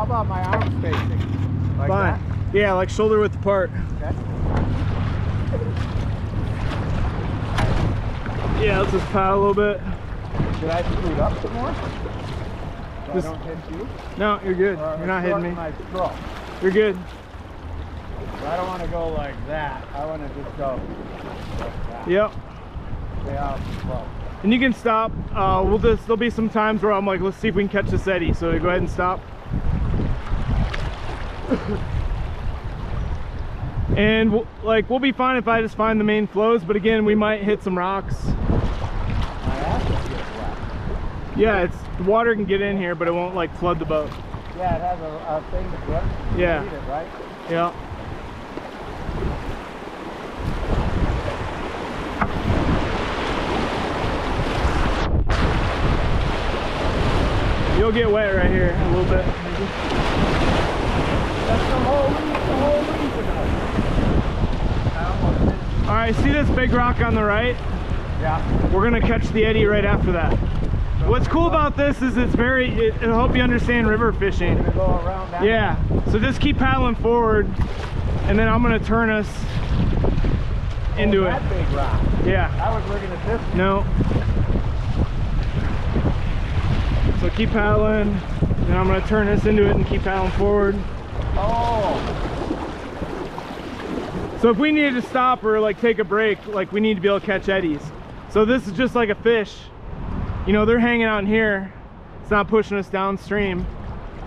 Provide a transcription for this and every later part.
about my arm spacing? Like Fine. that? Yeah, like shoulder width apart. Okay. Yeah, let's just paddle a little bit. Should I scoot up some more? So Just, I don't hit you? no, you're good. Or You're not hitting me. my stroke. You're good. So I don't want to go like that. I want to just go like that. Yep. Stay out slow. And you can stop. There'll be some times where I'm like, let's see if we can catch this eddy. So go ahead and stop. And we'll be fine if I just find the main flows, but again, we might hit some rocks. My ass is getting wet. Yeah, the water can get in here, but it won't like flood the boat. Yeah, it has a thing to grip. Yeah. Eat it, right? Yeah. You'll get wet right here a little bit. That's the whole reason. All right, see this big rock on the right? Yeah. We're gonna catch the eddy right after that. What's cool about this is it'll help you understand river fishing. Gonna go around that. Yeah, so just keep paddling forward, and then I'm gonna turn us into it. That big rock. Yeah. I was looking at this. No. So keep paddling, and I'm gonna turn this into it and keep paddling forward. Oh. So if we needed to stop or like take a break, like we need to be able to catch eddies. So this is just like a fish. You know, they're hanging out in here. It's not pushing us downstream.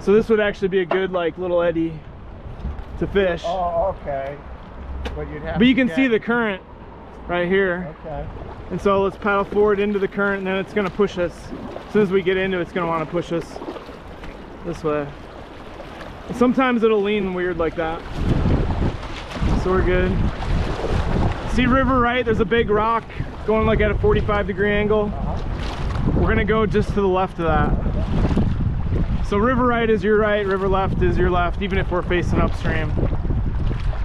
So this would actually be a good like little eddy to fish. Oh, okay. But you can see the current right here. Okay. And so let's paddle forward into the current, and then it's gonna push us. As soon as we get into it, it's gonna wanna push us this way. And sometimes it'll lean weird like that. So we're good. See river right, there's a big rock going like at a 45-degree angle. We're gonna go just to the left of that. So river right is your right, river left is your left, even if we're facing upstream.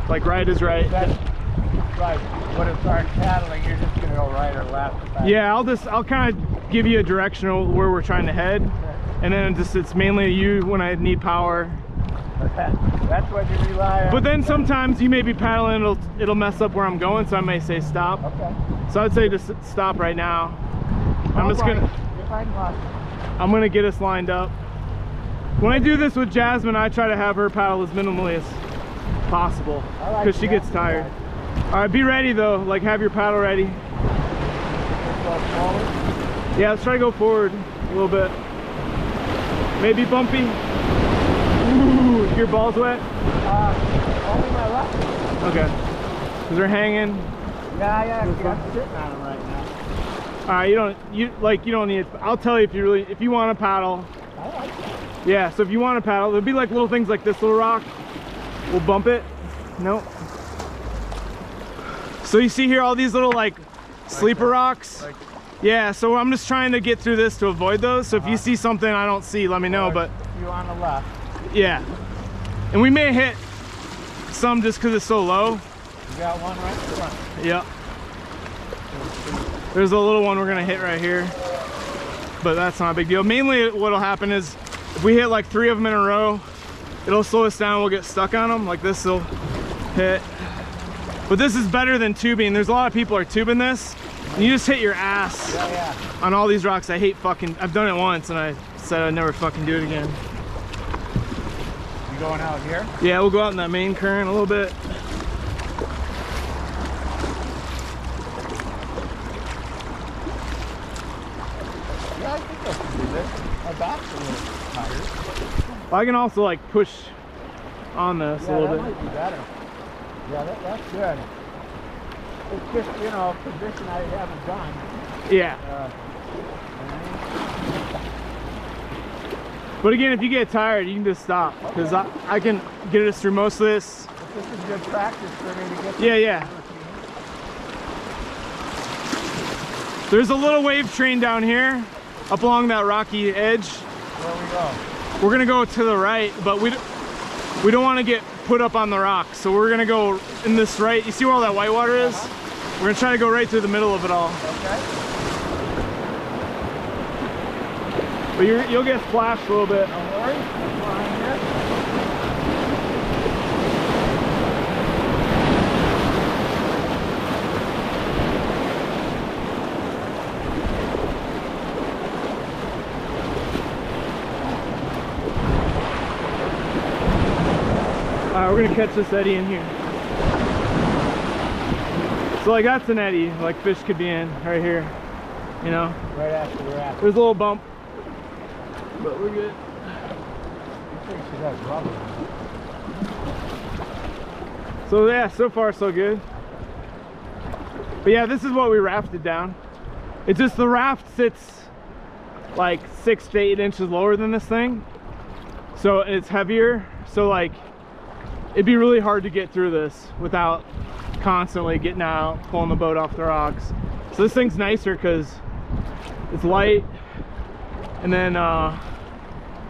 Like right is right. That's right. When it starts paddling, you're just gonna go right or left. Yeah, I'll kind of give you a direction of where we're trying to head. And then it's mainly you when I need power. That's what you rely on. But then sometimes you may be paddling, it'll mess up where I'm going, so I may say stop. Okay. So I'd say just stop right now. I'm gonna get us lined up. When I do this with Jasmine, I try to have her paddle as minimally as possible because she gets tired. All right, be ready though. Like have your paddle ready. Yeah, let's try to go forward a little bit. Maybe bumpy. Ooh, your balls wet? Only my left. Okay. Because they're hanging. Yeah, I'm sitting on them right now. All right, you don't need it. I'll tell you if you want to paddle. I like that. Yeah, so if you want to paddle, there'll be like little things like this little rock. We'll bump it. Nope. So you see here all these little like sleeper rocks? Yeah, so I'm just trying to get through this to avoid those. So if you see something I don't see, let me know. But you on the left. Yeah. And we may hit some just because it's so low. You got one right in front. Yep. There's a little one we're gonna hit right here, but that's not a big deal. Mainly what'll happen is if we hit like 3 of them in a row, it'll slow us down. We'll get stuck on them. Like this will hit. But this is better than tubing. There's a lot of people are tubing this. And you just hit your ass on all these rocks. I've done it once and I said I'd never fucking do it again. You going out here? Yeah, we'll go out in that main current a little bit. Yeah, I think I can do this. My back's a little tired. Well, I can also like push on this a little bit. That might be better. Yeah, that's good. It's just, you know, a position I haven't done. Yeah. But again, if you get tired, you can just stop. Because I can get us through most of this. But this is good practice for me to get Yeah. There's a little wave train down here, up along that rocky edge. Where we go? We're gonna go to the right, but we don't want to get put up on the rocks. So we're gonna go in this right. You see where all that white water is? We're gonna try to go right through the middle of it all. Okay. But you'll get splashed a little bit. Don't worry, I'm fine here. Alright, we're gonna catch this eddy in here. So like that's an eddy, like fish could be in right here, you know? Right after we're at. There's a little bump, but we're good. I think she has rubber. So yeah, so far so good. But yeah, this is what we rafted down. It's just the raft sits like 6 to 8 inches lower than this thing. So it's heavier. So like, it'd be really hard to get through this without constantly getting out, pulling the boat off the rocks. So this thing's nicer because it's light, and then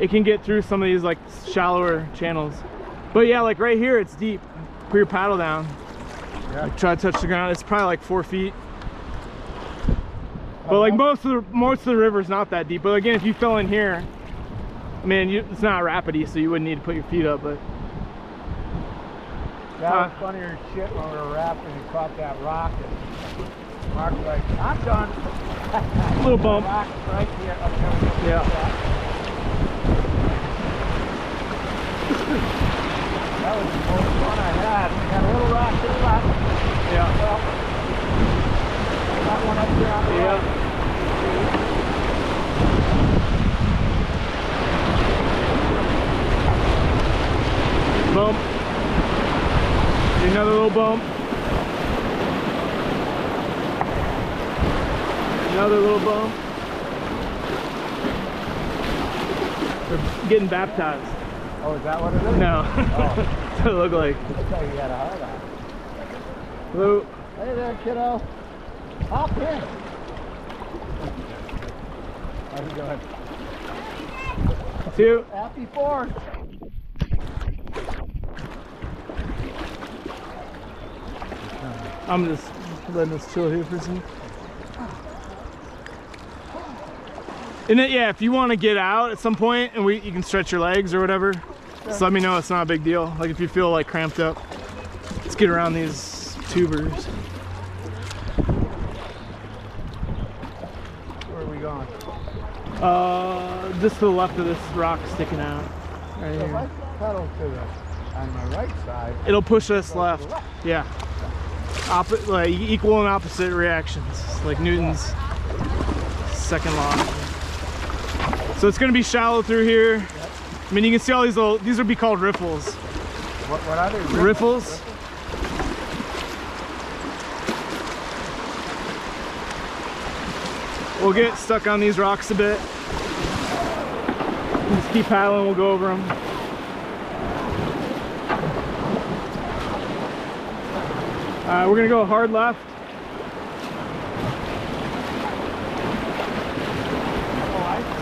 it can get through some of these like shallower channels. But yeah, like right here, it's deep. Put your paddle down. Yeah. Like, try to touch the ground. It's probably like 4 feet. But like most of the river's not that deep. But again, if you fell in here, I mean, it's not rapidy, so you wouldn't need to put your feet up. But that was funnier than shit when we were rafting and caught that rock. And Mark was like, I'm done. little bump. Rock right here. Up there. Yeah. That was the most fun I had. We had a little rock to the left. Yeah. Well, that one up there on the Yeah. right. Bump. Another little bump. Another little bump. They're getting baptized. Oh, is that what it is? No. Oh. That's what it looked like. I thought you had a hard on. Hello. Hey there, kiddo. Hop in. How's it going? See you. Happy 4th. I'm just letting us chill here for a second. And then, yeah, if you want to get out at some point and you can stretch your legs or whatever, just let me know. It's not a big deal. Like if you feel like cramped up, let's get around these tubers. Where are we going? Just to the left of this rock sticking out. Right So if I here. pedal to the on my right side, It'll push us left. Yeah. Like equal and opposite reactions, like Newton's second law. So it's going to be shallow through here. Yep. I mean, you can see all these little, these would be called riffles. what are they? Riffles? We'll get stuck on these rocks a bit. Just keep paddling, we'll go over them. We're gonna go hard left.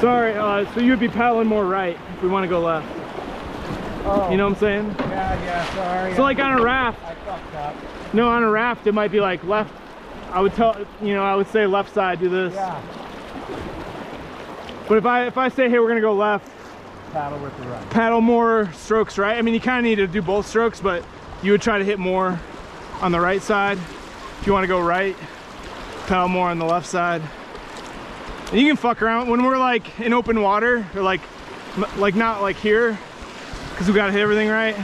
Sorry, so you would be paddling more right if we want to go left. Oh. You know what I'm saying? Yeah, sorry. So like on a raft, I fucked up. no, on a raft it might be like left. I would say left side, do this. Yeah. But if I say, hey, we're gonna go left, Paddle with the right. paddle more strokes right. I mean, you kind of need to do both strokes, but you would try to hit more on the right side. If you want to go right, paddle more on the left side. And you can fuck around when we're like in open water, or like not like here, because we got to hit everything right.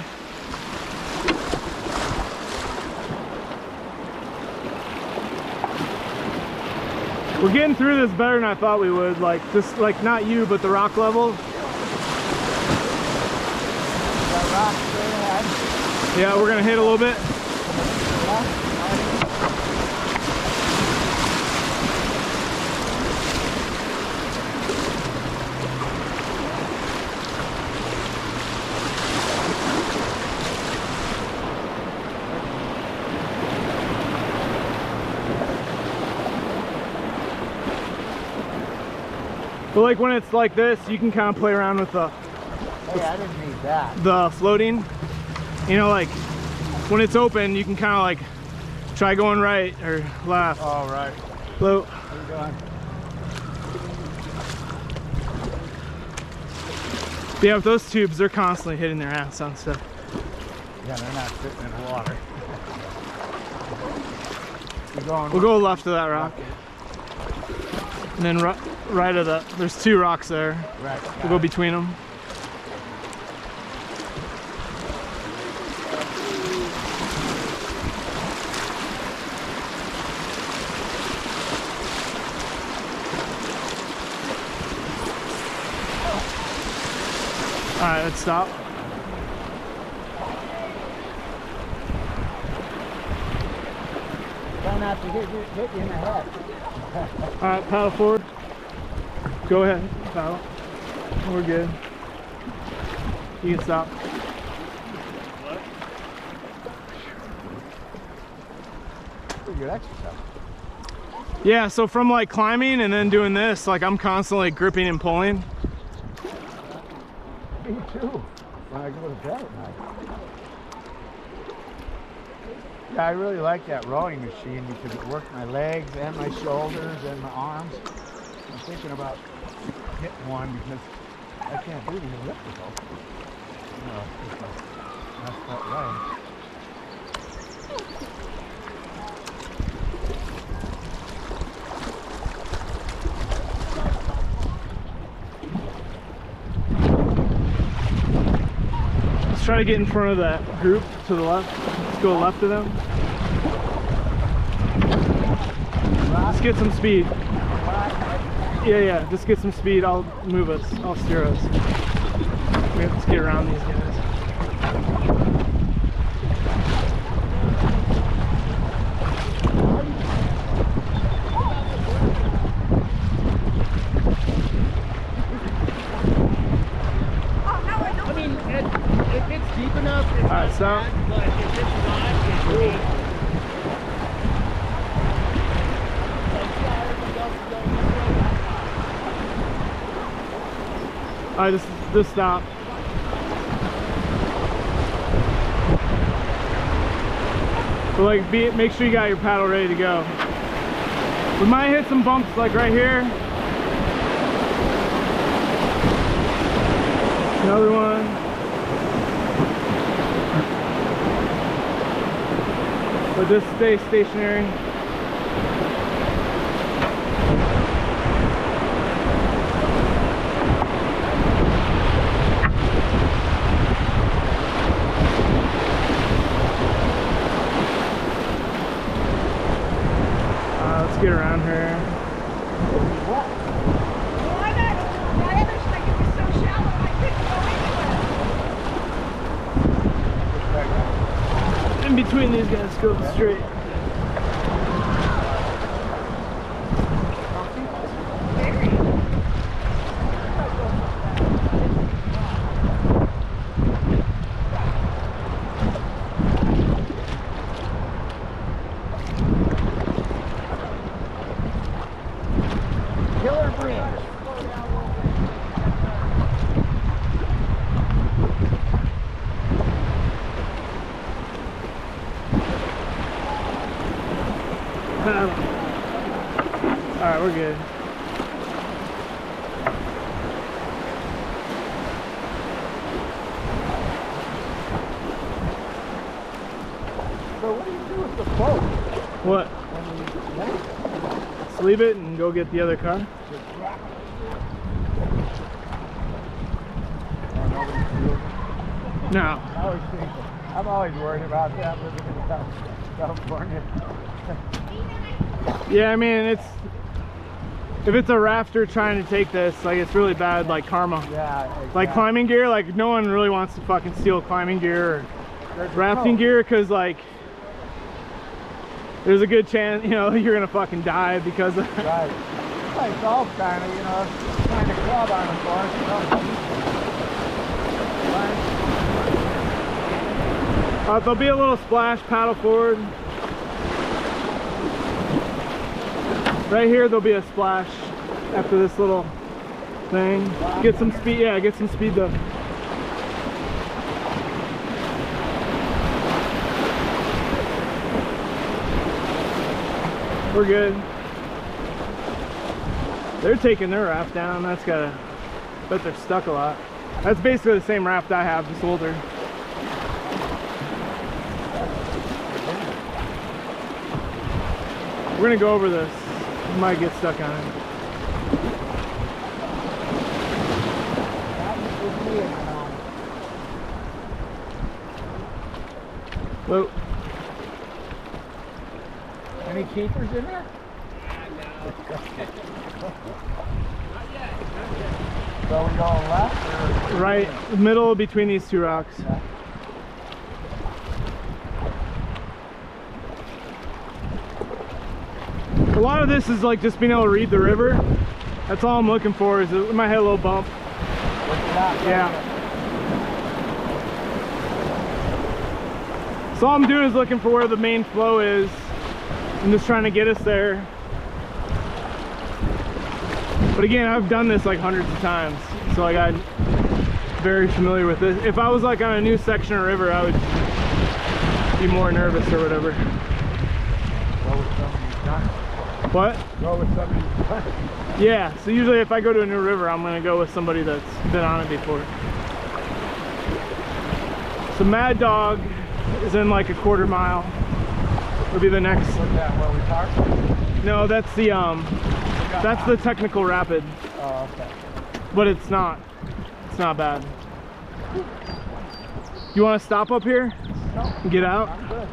We're getting through this better than I thought we would. Like just like not you, but the rock level. That rock straight ahead. Yeah, we're gonna hit a little bit. Yeah. But like when it's like this, you can kind of play around with the Hey, I didn't need that. the floating. You know, like when it's open, you can kind of like try going right or left. All right. Float. How you doing? Yeah, with those tubes, they're constantly hitting their ass on stuff. Yeah, they're not sitting in the water. We'll go left of that rock. And then right of that, there's two rocks there. Right. We'll go between them. All right, let's stop. Try not to hit you in the head. All right, paddle forward. Go ahead, paddle. We're good. You can stop. What? Pretty good exercise. Yeah, so from like climbing and then doing this, like I'm constantly gripping and pulling. Me too, when I go to bed at night. Yeah, I really like that rowing machine because it worked my legs and my shoulders and my arms. I'm thinking about getting one because I can't do the elliptical. You know, that's that way. Let's try to get in front of that group to the left. Let's go left of them. Let's get some speed. Yeah, just get some speed. I'll move us. I'll steer us. We have to get around these guys. I mean, if it's deep enough, it's All right, not stop. bad, but if it's not, it's All right, just stop. But like, make sure you got your paddle ready to go. We might hit some bumps like right here. Another one. But just stay stationary. Let's get around here. In between these guys, go straight. Killer Bridge. Alright, we're good. So what do you do with the boat? What? When you land it? Let's leave it and go get the other car. Just drop it. Oh, nobody's doing it. No. I'm always worried about that living in California. Yeah, I mean, if it's a rafter trying to take this, like, it's really bad, like karma. Yeah, exactly. Like climbing gear, like no one really wants to fucking steal climbing gear or rafting gear, because like there's a good chance, you know, you're gonna fucking die because of Right. It's like golf kind of, you know, kind of club on the course. You know. There'll be a little splash, paddle forward. Right here there'll be a splash after this little thing. Get some speed, yeah, get some speed though. We're good. They're taking their raft down. That's gotta, bet they're stuck a lot. That's basically the same raft I have, just older. We're gonna go over this. You might get stuck on it. Whoa. Any keepers in there? So we go left or Right, middle between these two rocks. yeah. A lot of this is like just being able to read the river. That's all I'm looking for, is it might hit a little bump. Yeah. So all I'm doing is looking for where the main flow is. I'm just trying to get us there. But again, I've done this like hundreds of times, so like I'm very familiar with this. If I was like on a new section of river, I would be more nervous or whatever. Go with somebody who's done it. What? Go with somebody who's done it. Yeah, so usually if I go to a new river, I'm gonna go with somebody that's been on it before. So Mad Dog is in like a quarter mile. It'll be the next. What's that, where we parked? No, that's the technical rapid, Oh, okay. but it's not bad. You want to stop up here? No, And get out? I'm good.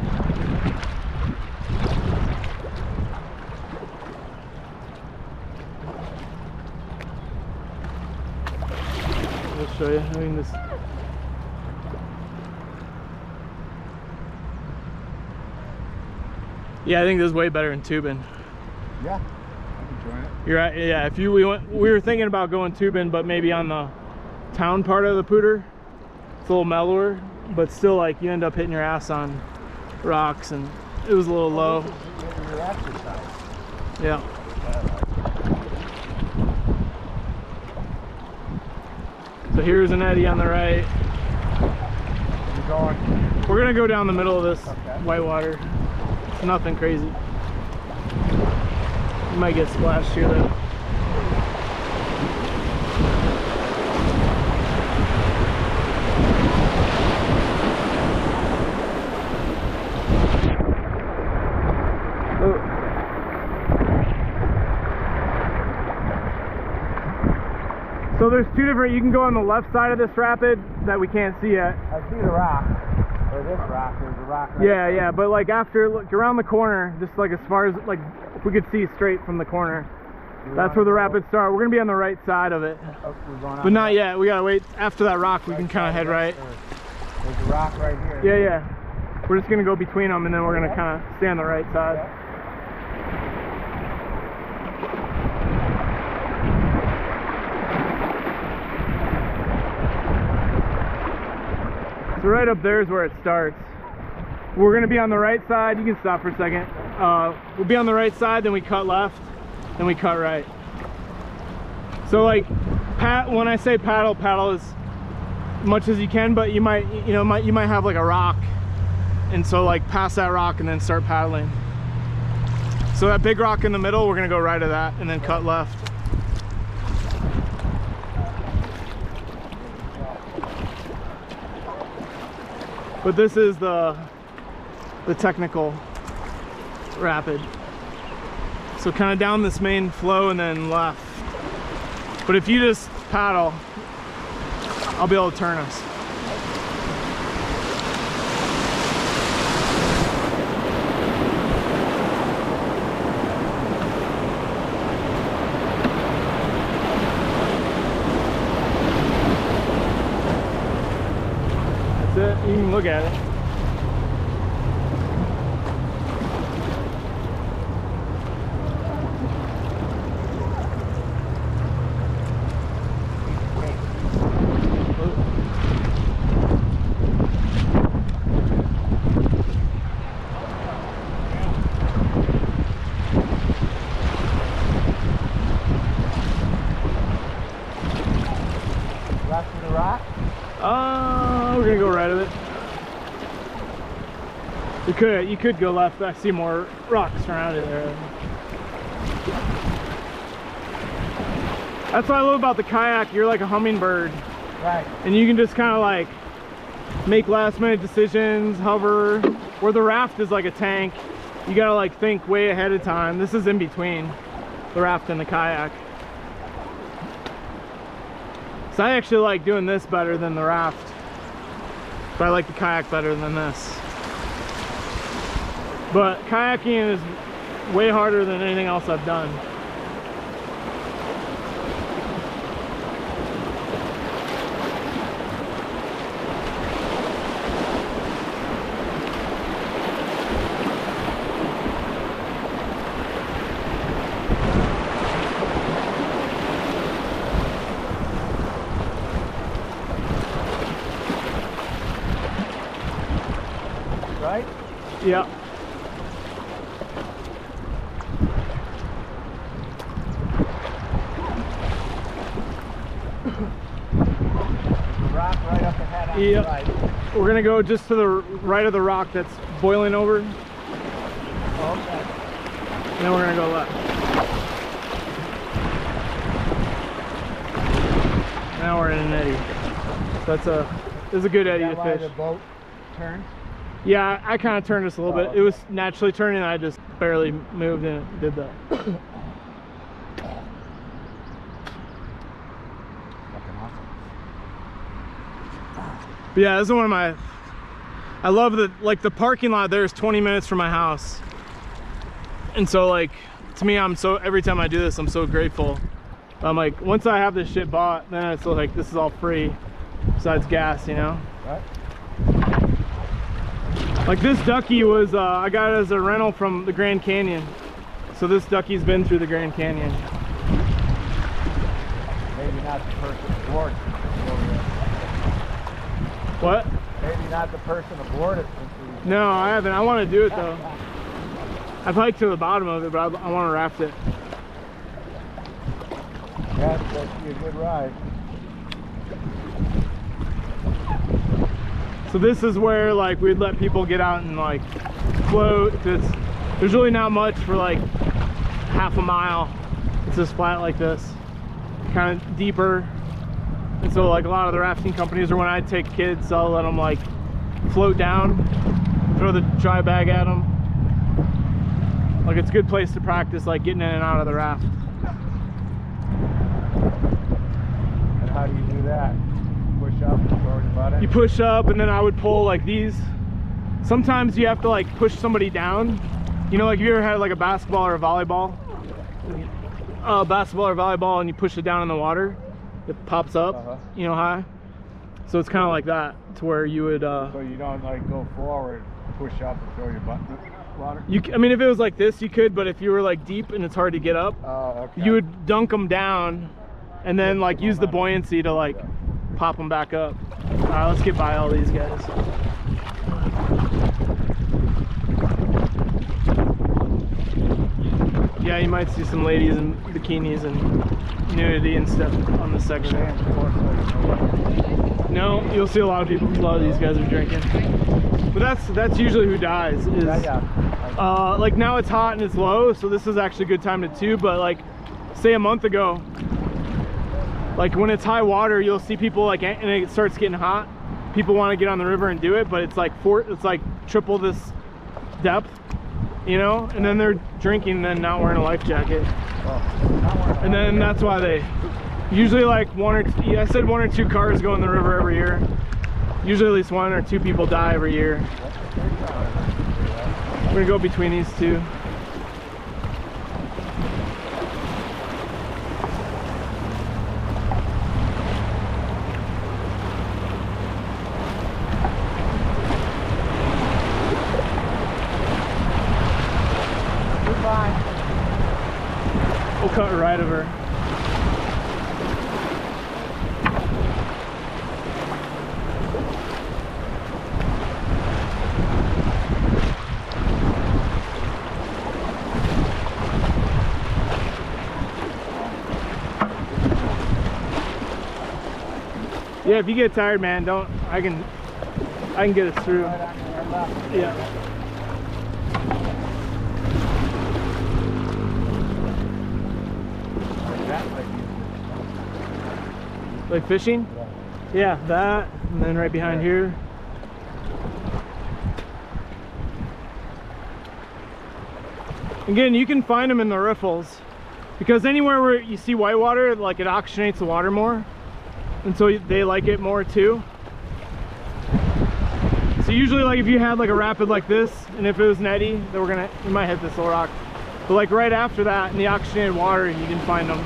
I'll show you. I mean, this. Yeah, I think this is way better than tubing. Yeah, I'm enjoying it. You're right. Yeah, if we were thinking about going tubing, but maybe on the town part of the Pooter, it's a little mellower, but still like you end up hitting your ass on rocks, and it was a little low. Your exercise. Yeah. So here's an eddy on the right. You're going. We're gonna go down the middle of this Okay. whitewater. It's nothing crazy. You might get splashed here though. Oh. So there's two different, you can go on the left side of this rapid that we can't see yet. I see the rock. Or this rock. There's a rock right Yeah, there. yeah, but like after, look around the corner, just like as far as, like, if we could see straight from the corner, that's where the rapids start. We're gonna be on the right side of it. Oh, we're going But not yet, we gotta wait. After that rock, we can kind of head right. There's a rock right here. Yeah, yeah. We're just gonna go between them and then we're gonna kind of stay on the right side. So right up there is where it starts. We're gonna be on the right side. You can stop for a second. We'll be on the right side, then we cut left, then we cut right. So like, when I say paddle as much as you can, but you might have like a rock, and so like pass that rock and then start paddling. So that big rock in the middle, we're gonna go right of that and then cut left. But this is the technical rapid. So kind of down this main flow and then left. But if you just paddle, I'll be able to turn us. That's it. You can look at it. Left of the rock? We're gonna go right of it. You could go left. I see more rocks around it there. That's what I love about the kayak. You're like a hummingbird. Right. And you can just kind of like make last minute decisions, hover. Where the raft is like a tank, you gotta like think way ahead of time. This is in between the raft and the kayak. So I actually like doing this better than the raft, but I like the kayak better than this. But kayaking is way harder than anything else I've done. Right? Yeah. Rock right up ahead on Yep. the right. We're gonna go just to the right of the rock that's boiling over, and Okay. then we're gonna go left. Now we're in an eddy. That's a good eddy to That why fish. the boat turns? Yeah, I kind of turned this a little bit. Oh, It was naturally turning, I just barely moved and it did that. Fucking awesome. But yeah, this is one of my, I love that, like the parking lot there is 20 minutes from my house. And so like, to me, I'm so, every time I do this, I'm so grateful. I'm like, once I have this shit bought, then it's like, this is all free besides gas, you know? Right? Like this ducky was, I got it as a rental from the Grand Canyon. So this ducky's been through the Grand Canyon. Maybe not the person aboard. What? Maybe not the person aboard it. No, I haven't. I want to do it though. I've hiked to the bottom of it, but I want to raft it. Yeah, that'd be a good ride. So this is where like we'd let people get out and like float. There's really not much for like half a mile. It's just flat like this, kind of deeper. And so like a lot of the rafting companies, or when I take kids, I'll let them like float down, throw the dry bag at them. Like it's a good place to practice like getting in and out of the raft. And how do you do that? Push up and throw your butt in? You push up, and then I would pull like these. Sometimes you have to like push somebody down. You know, like if you ever had like a basketball or a volleyball, and you push it down in the water, it pops up, you know, high. So it's kind of like that, to where you would So you don't like go forward, push up and throw your butt in the water? I mean, if it was like this, you could, but if you were like deep and it's hard to get up, Oh, okay. you would dunk them down and then like use the buoyancy to like pop them back up. All right, let's get by all these guys. Yeah, you might see some ladies in bikinis and nudity and stuff on this section. No, you'll see a lot of people. A lot of these guys are drinking. But that's usually who dies. Is like now it's hot and it's low, so this is actually a good time to tube. But like, say a month ago, like when it's high water, you'll see people like, and it starts getting hot. People want to get on the river and do it, but it's like triple this depth, you know. And then they're drinking and then not wearing a life jacket. And then that's why they usually like I said one or two cars go in the river every year. Usually at least one or two people die every year. We're gonna go between these two. We'll cut right of her. Yeah, if you get tired, man, I can get us through. Yeah. Like fishing? Yeah, that, and then right behind here. Again, you can find them in the riffles, because anywhere where you see whitewater, like it oxygenates the water more, and so they like it more too. So usually, like if you had like a rapid like this, and if it was an eddy, then you might hit this little rock. But like right after that, in the oxygenated water, you can find them.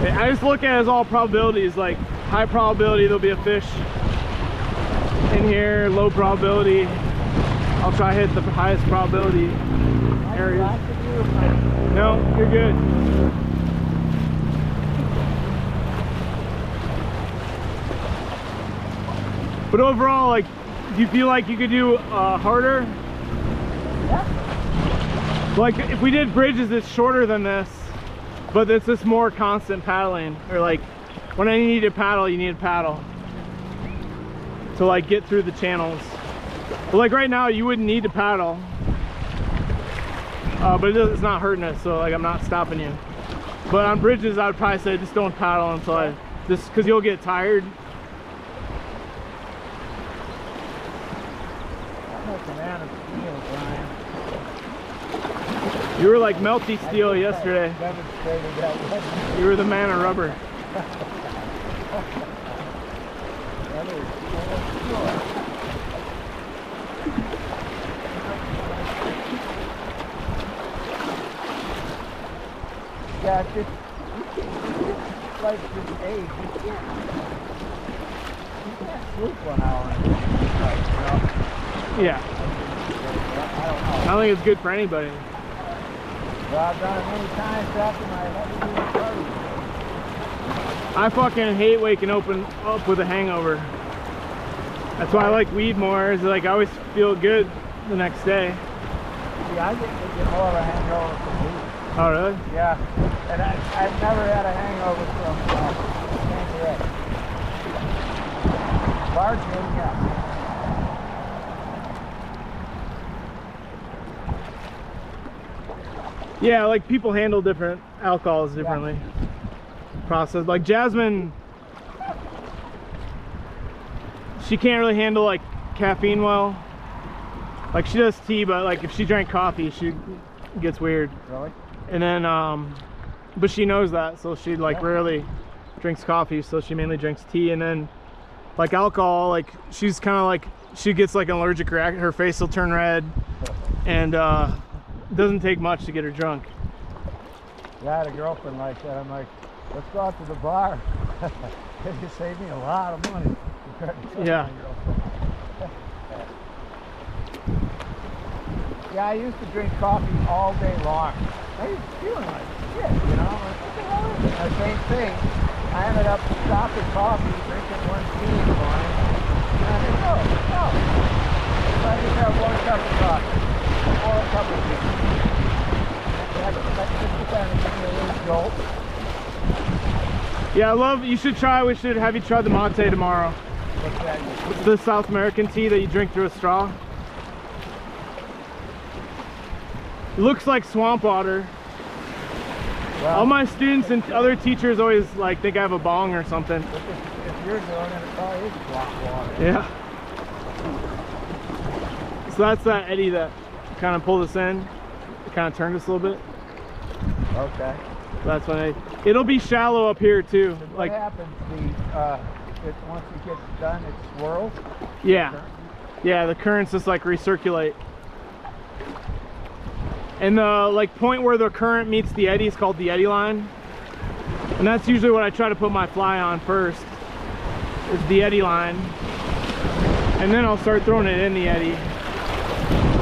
I just look at it as all probabilities, like high probability there'll be a fish in here, low probability I'll try to hit the highest probability areas. No, you're good. But overall, like, do you feel like you could do harder? Yeah. Like if we did bridges, it's shorter than this, but it's just more constant paddling. Or like when I need to paddle, you need to paddle to like get through the channels. But like right now, you wouldn't need to paddle, but it's not hurting us, so like I'm not stopping you. But on bridges, I would probably say just don't paddle until just because you'll get tired. You were like melty steel yesterday. You were the man of rubber. Yeah, it's just like this age, you can't sleep 1 hour. Yeah. I don't know. I don't think it's good for anybody. Well, I've done it many times after my heavy-duty party. I fucking hate waking up with a hangover. That's why I like weed more, is like I always feel good the next day. See, I get more of a hangover from weed. Oh, really? Yeah. And I've never had a hangover from cigarette. Largely, yeah. Yeah, like people handle different alcohols differently. Yeah. Process. Like Jasmine, she can't really handle like caffeine well. Like she does tea, but like if she drank coffee, she gets weird. Really? And then, but she knows that, so she like rarely drinks coffee, so she mainly drinks tea. And then like alcohol, like she's kind of like, she gets like an allergic reaction, her face will turn red, and it doesn't take much to get her drunk. Yeah, I had a girlfriend like that. I'm like, let's go out to the bar. You save me a lot of money. Yeah. Yeah, I used to drink coffee all day long. I was feeling like shit, you know? Like, what the hell is it? The same thing. I ended up stopping coffee, drinking 1 tea in the morning. And I said, no. So I just have 1 cup of coffee, or a cup of tea. That just kind of gives me a little jolt. Yeah, you should try, we should have you try the mate tomorrow. What's that? It's the South American tea that you drink through a straw. It looks like swamp water. Well, all my students and other teachers always like think I have a bong or something. If you're doing it, it probably is swamp water. Yeah. So that's that eddy that kind of pulled us in. It kind of turned us a little bit. Okay. That's why it'll be shallow up here too. So what like happens? Once it gets done, it swirls. Yeah. Yeah, the currents just like recirculate. And the like point where the current meets the eddy is called the eddy line. And that's usually what I try to put my fly on first, is the eddy line. And then I'll start throwing it in the eddy.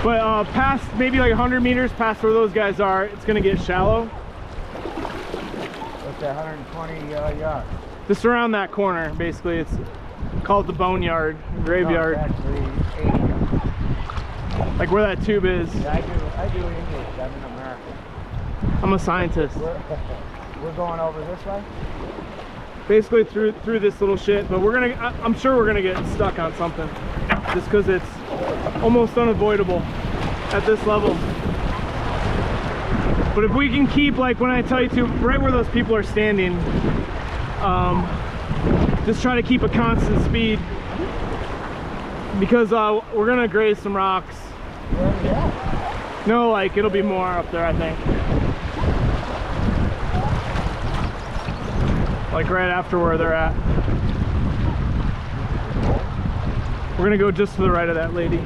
But past maybe like 100 meters past where those guys are, it's gonna get shallow. What's that, 120 yards? Just around that corner, basically. It's called the boneyard, graveyard. No, it's actually 80 yards. Like where that tube is. Yeah, I do English. I'm an American. I'm a scientist. We're going over this way? Basically through this little shit, but I'm sure we're gonna get stuck on something, just because it's almost unavoidable at this level. But if we can keep, like when I tell you to, right where those people are standing, Just try to keep a constant speed because we're gonna graze some rocks. Yeah. No, like it'll be more up there, I think. Like right after where they're at. We're gonna go just to the right of that lady.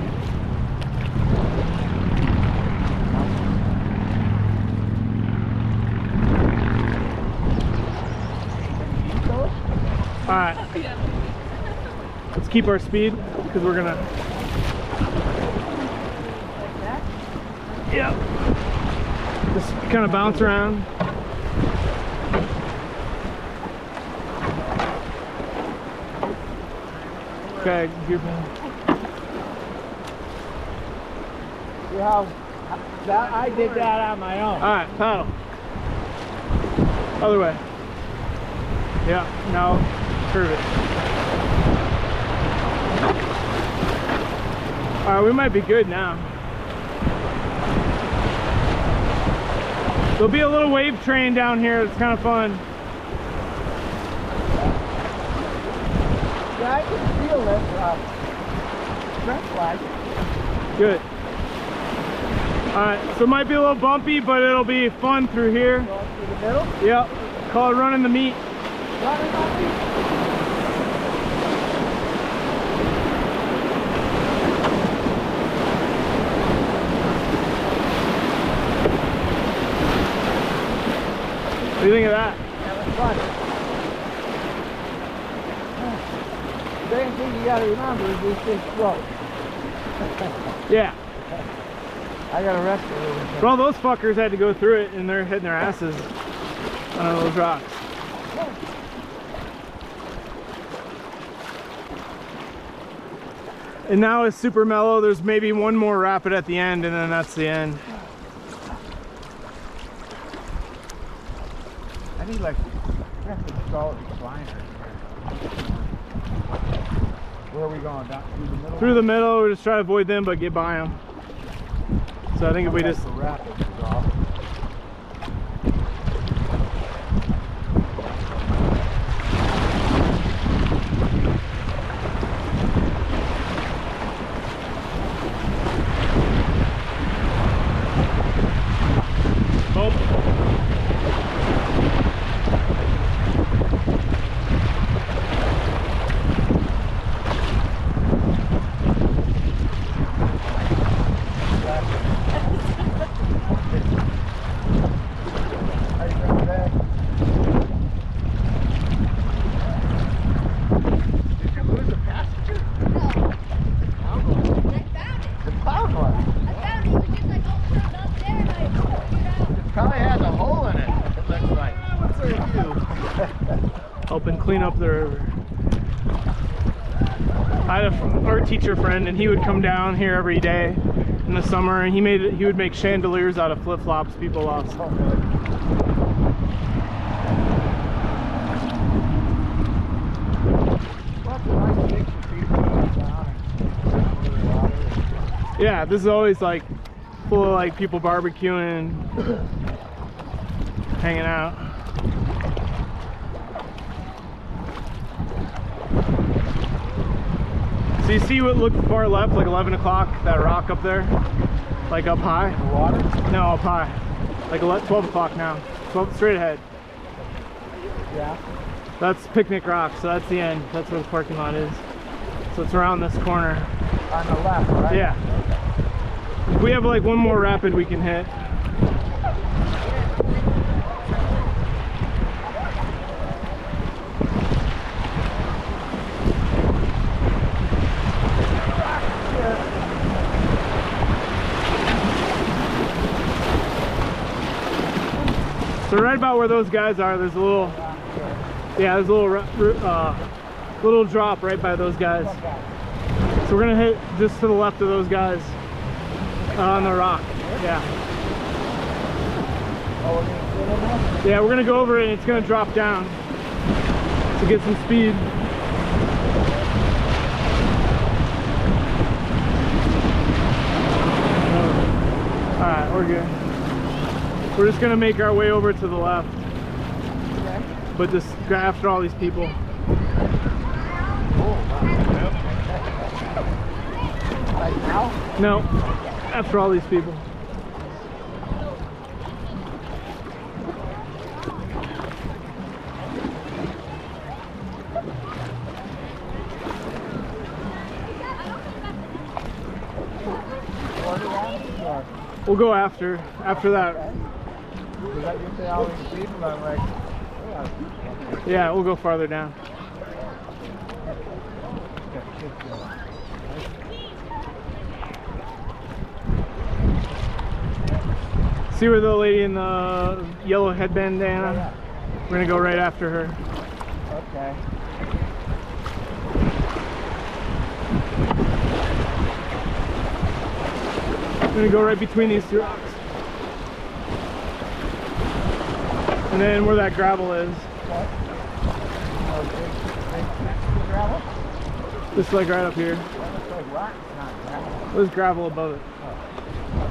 All right, let's keep our speed because we're gonna. Yep. Just kind of bounce around. Okay, good man. See how that I did that on my own. All right, paddle. Other way. Yeah, now curve it. All right, we might be good now. There'll be a little wave train down here. It's kind of fun. Yeah, I can feel it. Strength-wise. Good. All right, so it might be a little bumpy, but it'll be fun through here. Going through the middle. Yep. Call it running the meat. Running on me. What do you think of that? That was fun. The main thing you gotta remember is these things float. Yeah. I gotta rest a little bit. Well, those fuckers had to go through it and they're hitting their asses on those rocks. And now it's super mellow. There's maybe one more rapid at the end and then that's the end. I need like, we have to install a recliner. Where are we going? Down through the middle? Through the middle, we just try to avoid them but get by them. So I think if we just... The rapids is off. Helping clean up the river. I had an art teacher friend and he would come down here every day in the summer and he would make chandeliers out of flip-flops people lost. Yeah, this is always like full of like people barbecuing, hanging out. So you see what looked far left, like 11 o'clock, that rock up there? Like up high? The water? No, up high. Like 12 o'clock now. 12, straight ahead. Yeah. That's Picnic Rock, so that's the end. That's where the parking lot is. So it's around this corner. On the left, right? Yeah. If we have like one more rapid we can hit. So right about where those guys are, there's a little, yeah, there's a little drop right by those guys. So we're gonna hit just to the left of those guys on the rock. Yeah. Yeah, we're gonna go over it and it's gonna drop down to get some speed. All right, we're good. We're just gonna make our way over to the left. Okay. but just go after all these people. Right now? No, after all these people. We'll go after that. Because you say all these people, I'm like, Yeah, we'll go farther down. See where the lady in the yellow headband, Dana? Yeah. We're gonna go right after her. Okay. We're gonna go right between these two rocks. And then where that gravel is. Gravel? Just like right up here. That looks like rock, not gravel. There's gravel above it.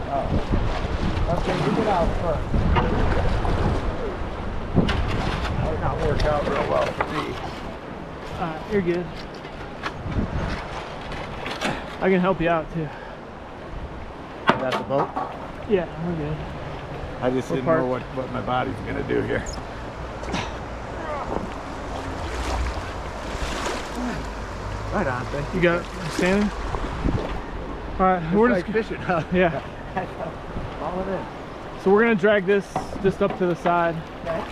Oh. Okay, you get out first. That would not work out real well for me. You're good. I can help you out too. Is that the boat? Yeah, we're good. I just We're didn't parked. know what my body's gonna do here. Right on, thank you. You got it? You standing? All right, We're we're like just fishing, huh? yeah. All it is. So we're gonna drag this just up to the side, Okay.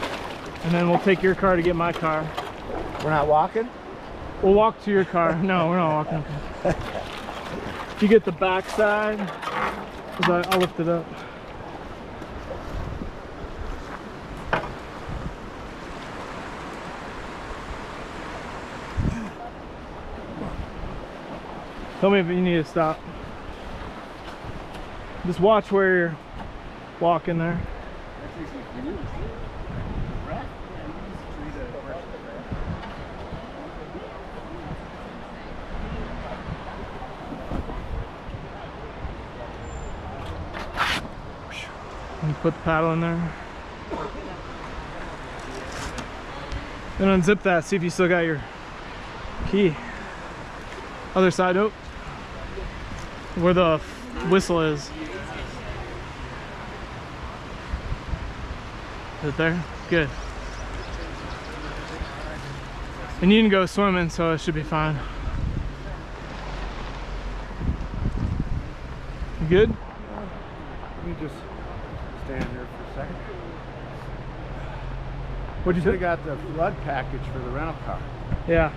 and then we'll take your car to get my car. We're not walking? We'll walk to your car. No, we're not walking. If you get the back side, I'll lift it up. Tell me if you need to stop. Just watch where you're walking there. And put the paddle in there. Then unzip that, see if you still got your key. Other side, oh. Where the whistle is. Is it there? Good. And you can go swimming, so it should be fine. You good? Let me just stand here for a second. What'd you Should say? have got the flood package for the rental car. Yeah.